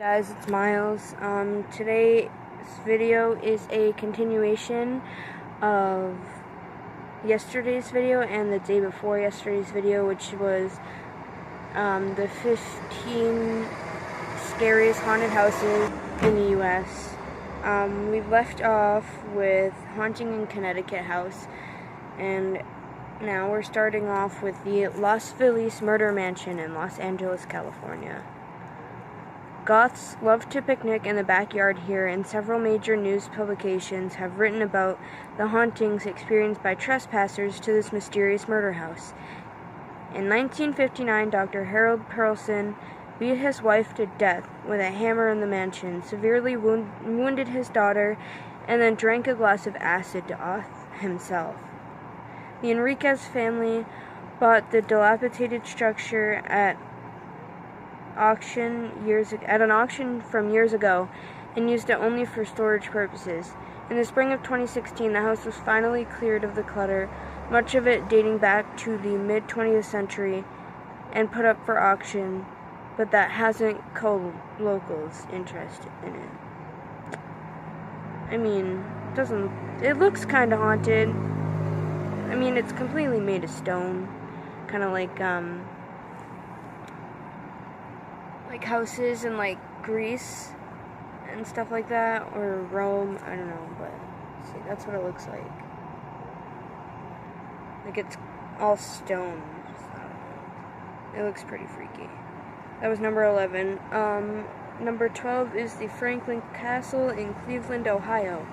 Guys, it's Miles. Today's video is a continuation of yesterday's video and the day before yesterday's video, which was the 15 scariest haunted houses in the U.S. We left off with Haunting in Connecticut House, and now we're starting off with the Los Feliz Murder Mansion in Los Angeles, California. Goths love to picnic in the backyard here, and several major news publications have written about the hauntings experienced by trespassers to this mysterious murder house. In 1959, Dr. Harold Perlson beat his wife to death with a hammer in the mansion, severely wounded his daughter, and then drank a glass of acid to off himself. The Enriquez family bought the dilapidated structure at an auction from years ago and used it only for storage purposes. In the spring of 2016, the house was finally cleared of the clutter, much of it dating back to the mid-20th century, and put up for auction, but that hasn't culled locals' interest in it. I mean, it looks kind of haunted. I mean, it's completely made of stone, kind of like houses in like Greece and stuff like that, or Rome, I don't know, but see, that's what it looks like. Like it's all stone. It looks pretty freaky. That was number 11. Number 12 is the Franklin Castle in Cleveland, Ohio.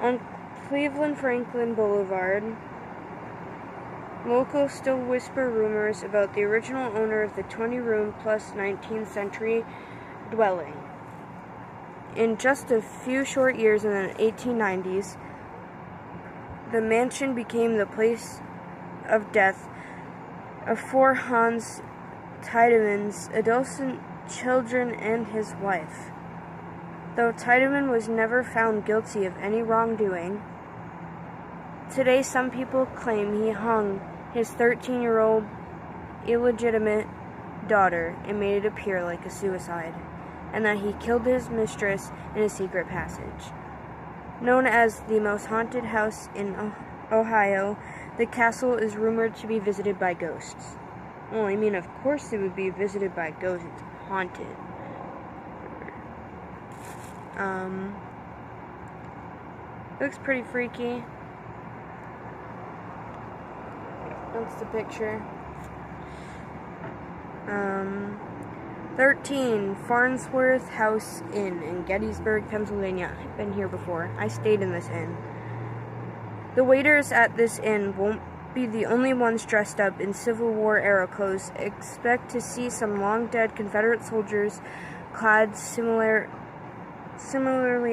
On Cleveland-Franklin Boulevard, locals still whisper rumors about the original owner of the 20-room plus 19th century dwelling. In just a few short years in the 1890s, the mansion became the place of death of 4 Hans Tiedemann's adolescent children and his wife. Though Tiedemann was never found guilty of any wrongdoing, today some people claim he hung his 13-year-old illegitimate daughter and made it appear like a suicide, and that he killed his mistress in a secret passage. Known as the most haunted house in Ohio, the castle is rumored to be visited by ghosts. Well, I mean, of course it would be visited by ghosts. It's haunted. Looks pretty freaky. That's the picture. 13, Fransworth House Inn in Gettysburg, Pennsylvania. I've been here before. I stayed in this inn. The waiters at this inn won't be the only ones dressed up in Civil War era clothes. Expect to see some long-dead Confederate soldiers clad similarly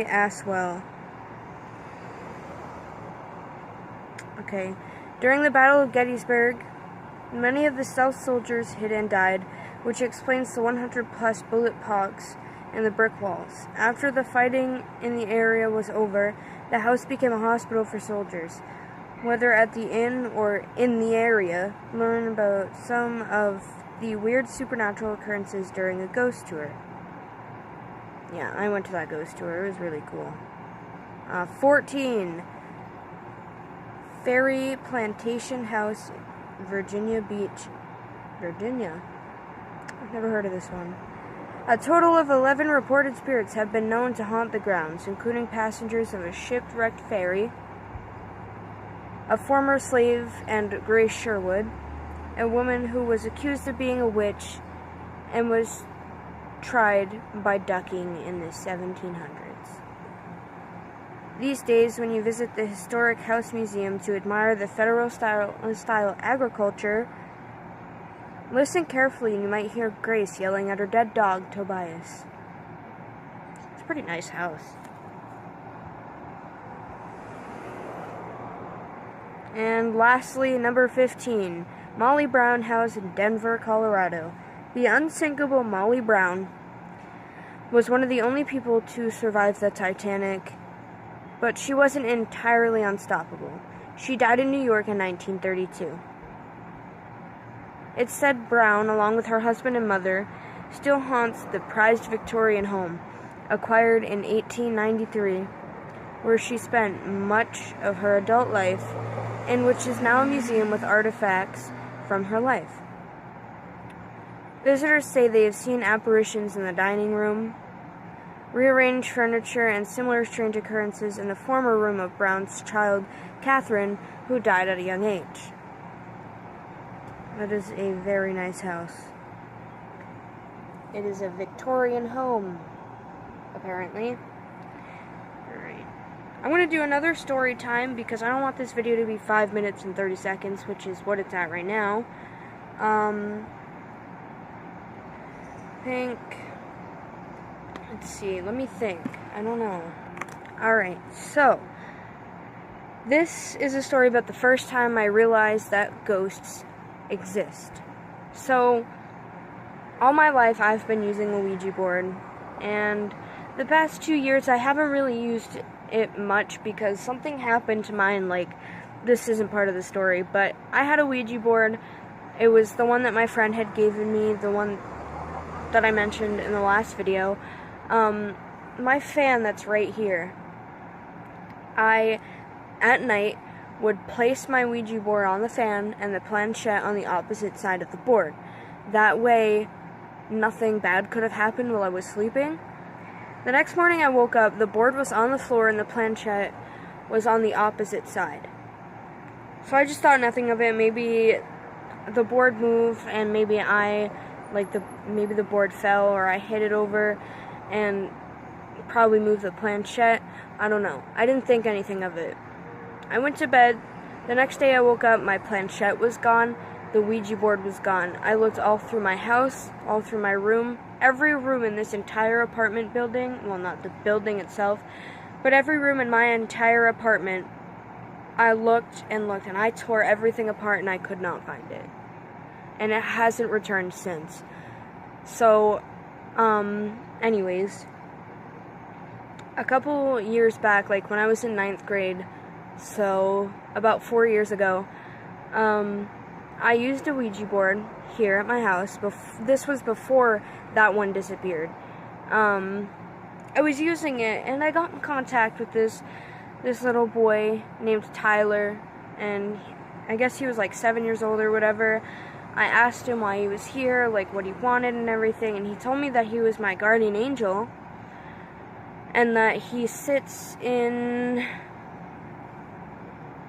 as well. Okay. During the Battle of Gettysburg, many of the South soldiers hid and died, which explains the 100-plus bullet pox in the brick walls. After the fighting in the area was over, the house became a hospital for soldiers. Whether at the inn or in the area, learn about some of the weird supernatural occurrences during a ghost tour. Yeah, I went to that ghost tour. It was really cool. 14. Ferry Plantation House, Virginia Beach, Virginia. I've never heard of this one. A total of 11 reported spirits have been known to haunt the grounds, including passengers of a shipwrecked ferry, a former slave, and Grace Sherwood, a woman who was accused of being a witch and was tried by ducking in the 1700s. These days, when you visit the Historic House Museum to admire the Federal-style agriculture, listen carefully and you might hear Grace yelling at her dead dog, Tobias. It's a pretty nice house. And lastly, number 15, Molly Brown House in Denver, Colorado. The unsinkable Molly Brown was one of the only people to survive the Titanic, but she wasn't entirely unstoppable. She died in New York in 1932. It's said Brown, along with her husband and mother, still haunts the prized Victorian home, acquired in 1893, where she spent much of her adult life, and which is now a museum with artifacts from her life. Visitors say they have seen apparitions in the dining room, rearranged furniture, and similar strange occurrences in the former room of Brown's child, Catherine, who died at a young age. That is a very nice house. It is a Victorian home, apparently. Alright. I'm going to do another story time because I don't want this video to be 5 minutes and 30 seconds, which is what it's at right now. Let's see, let me think. I don't know. Alright, so this is a story about the first time I realized that ghosts exist. So, all my life I've been using a Ouija board, and the past 2 years I haven't really used it much because something happened to mine. Like, this isn't part of the story, but I had a Ouija board. It was the one that my friend had given me, the one that I mentioned in the last video. My fan that's right here, I, at night, would place my Ouija board on the fan and the planchette on the opposite side of the board. That way, nothing bad could have happened while I was sleeping. The next morning I woke up, the board was on the floor and the planchette was on the opposite side. So I just thought nothing of it. Maybe the board moved and maybe maybe the board fell, or I hit it over and probably moved the planchette. I don't know. I didn't think anything of it. I went to bed. The next day I woke up, my planchette was gone, the Ouija board was gone. I looked all through my house, all through my room, every room in this entire apartment building, well, not the building itself, but every room in my entire apartment. I looked and looked, and I tore everything apart and I could not find it. And it hasn't returned since. So, anyways, a couple years back, like when I was in 9th grade, so about 4 years ago, I used a Ouija board here at my house. This was before that one disappeared. I was using it, and I got in contact with this little boy named Tyler, and I guess he was like 7 years old or whatever. I asked him why he was here, like what he wanted and everything, and he told me that he was my guardian angel, and that he sits in,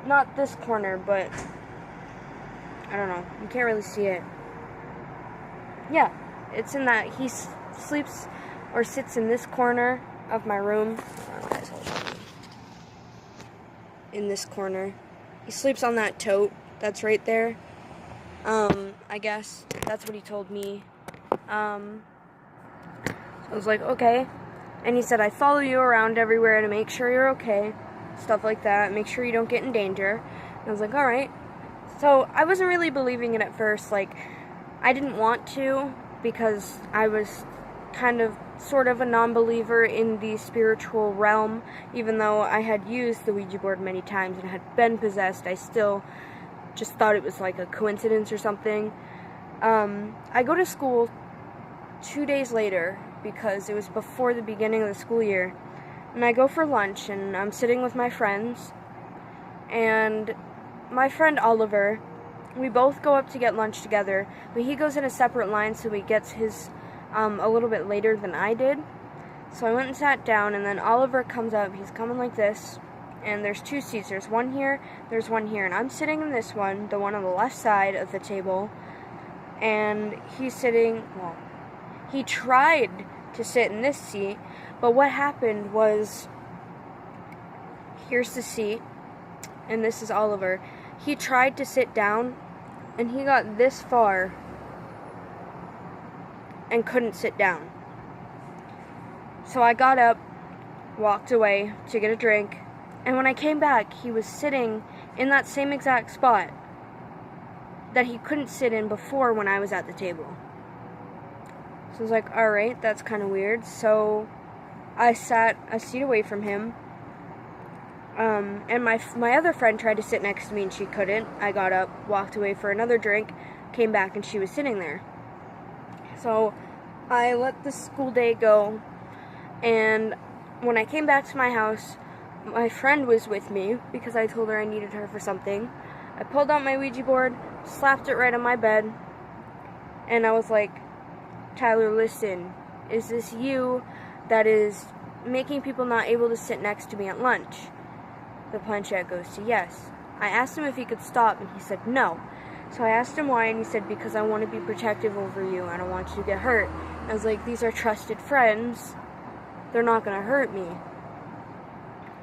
not this corner, but I don't know, you can't really see it. Yeah, it's in that, he sleeps or sits in this corner of my room. In this corner. He sleeps on that tote that's right there. I guess that's what he told me. So I was like, okay. And he said, I follow you around everywhere to make sure you're okay. Stuff like that. Make sure you don't get in danger. And I was like, alright. So I wasn't really believing it at first. Like, I didn't want to, because I was kind of sort of a non-believer in the spiritual realm. Even though I had used the Ouija board many times and had been possessed, I still just thought it was like a coincidence or something. I go to school 2 days later because it was before the beginning of the school year, and I go for lunch, and I'm sitting with my friends, and my friend Oliver, we both go up to get lunch together, but he goes in a separate line, so he gets his a little bit later than I did. So I went and sat down, and then Oliver comes up. He's coming like this, and there's two seats. There's one here, there's one here, and I'm sitting in this one, the one on the left side of the table, and he's sitting, well, he tried to sit in this seat, but what happened was, here's the seat, and this is Oliver. He tried to sit down, and he got this far and couldn't sit down. So I got up, walked away to get a drink, and when I came back, he was sitting in that same exact spot that he couldn't sit in before when I was at the table. So I was like, alright, that's kind of weird. So I sat a seat away from him, and my other friend tried to sit next to me and she couldn't. I got up, walked away for another drink, came back, and she was sitting there. So I let the school day go, and when I came back to my house, my friend was with me because I told her I needed her for something. I pulled out my Ouija board, slapped it right on my bed, and I was like, Tyler, listen, is this you that is making people not able to sit next to me at lunch? The planchette goes to yes. I asked him if he could stop, and he said no. So I asked him why, and he said, because I want to be protective over you. I don't want you to get hurt. I was like, these are trusted friends. They're not going to hurt me.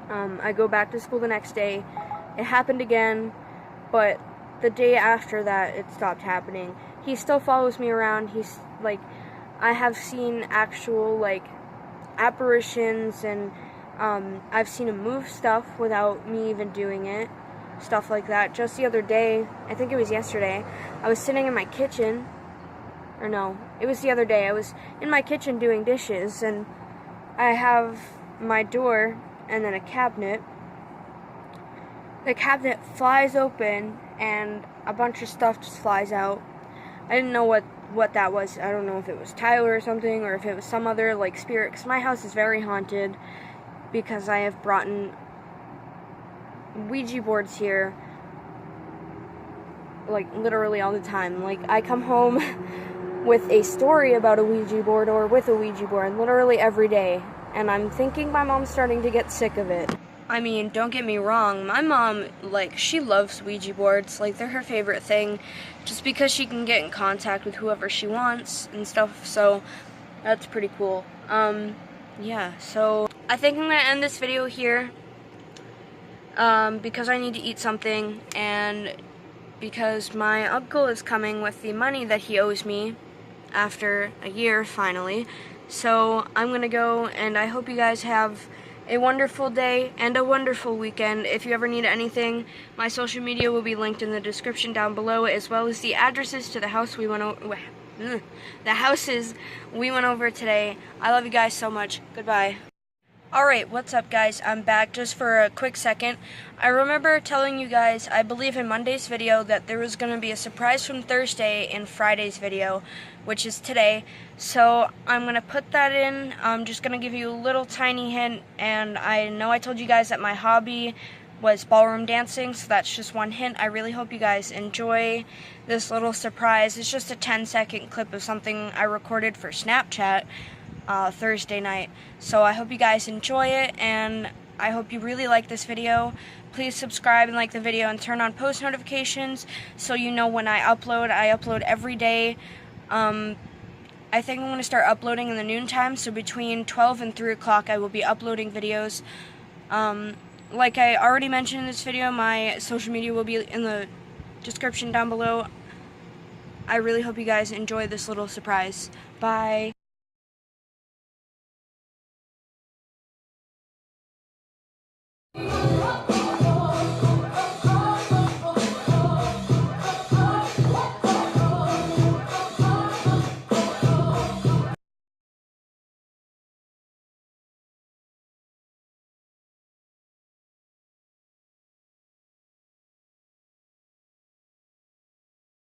I go back to school the next day. It happened again, but the day after that, it stopped happening. He still follows me around. He's like, I have seen actual, like, apparitions, and I've seen him move stuff without me even doing it. Stuff like that. Just the other day, I think it was yesterday, I was sitting in my kitchen, or no, it was the other day, I was in my kitchen doing dishes, and I have my door and then a cabinet. The cabinet flies open and a bunch of stuff just flies out. I didn't know what that was. I don't know if it was Tyler or something, or if it was some other like spirit, because my house is very haunted because I have brought in Ouija boards here, like, literally all the time. Like, I come home with a story about a Ouija board or with a Ouija board literally every day, and I'm thinking my mom's starting to get sick of it. I mean, don't get me wrong, my mom, like, she loves Ouija boards. Like, they're her favorite thing, just because she can get in contact with whoever she wants and stuff, so that's pretty cool. Yeah, so I think I'm gonna end this video here. Because I need to eat something, and because my uncle is coming with the money that he owes me after a year, finally. So I'm gonna go, and I hope you guys have a wonderful day and a wonderful weekend. If you ever need anything, my social media will be linked in the description down below, as well as the addresses to the house we went over. The houses we went over today. I love you guys so much. Goodbye. Alright, what's up guys? I'm back just for a quick second. I remember telling you guys, I believe in Monday's video, that there was going to be a surprise from Thursday in Friday's video, which is today. So I'm going to put that in. I'm just going to give you a little tiny hint, and I know I told you guys that my hobby was ballroom dancing, so that's just one hint. I really hope you guys enjoy this little surprise. It's just a 10-second clip of something I recorded for Snapchat Thursday night. So I hope you guys enjoy it, and I hope you really like this video. Please subscribe and like the video and turn on post notifications so you know when I upload. I upload every day. I think I'm going to start uploading in the noontime, so between 12 and 3 o'clock I will be uploading videos. Like I already mentioned in this video, my social media will be in the description down below. I really hope you guys enjoy this little surprise. Bye.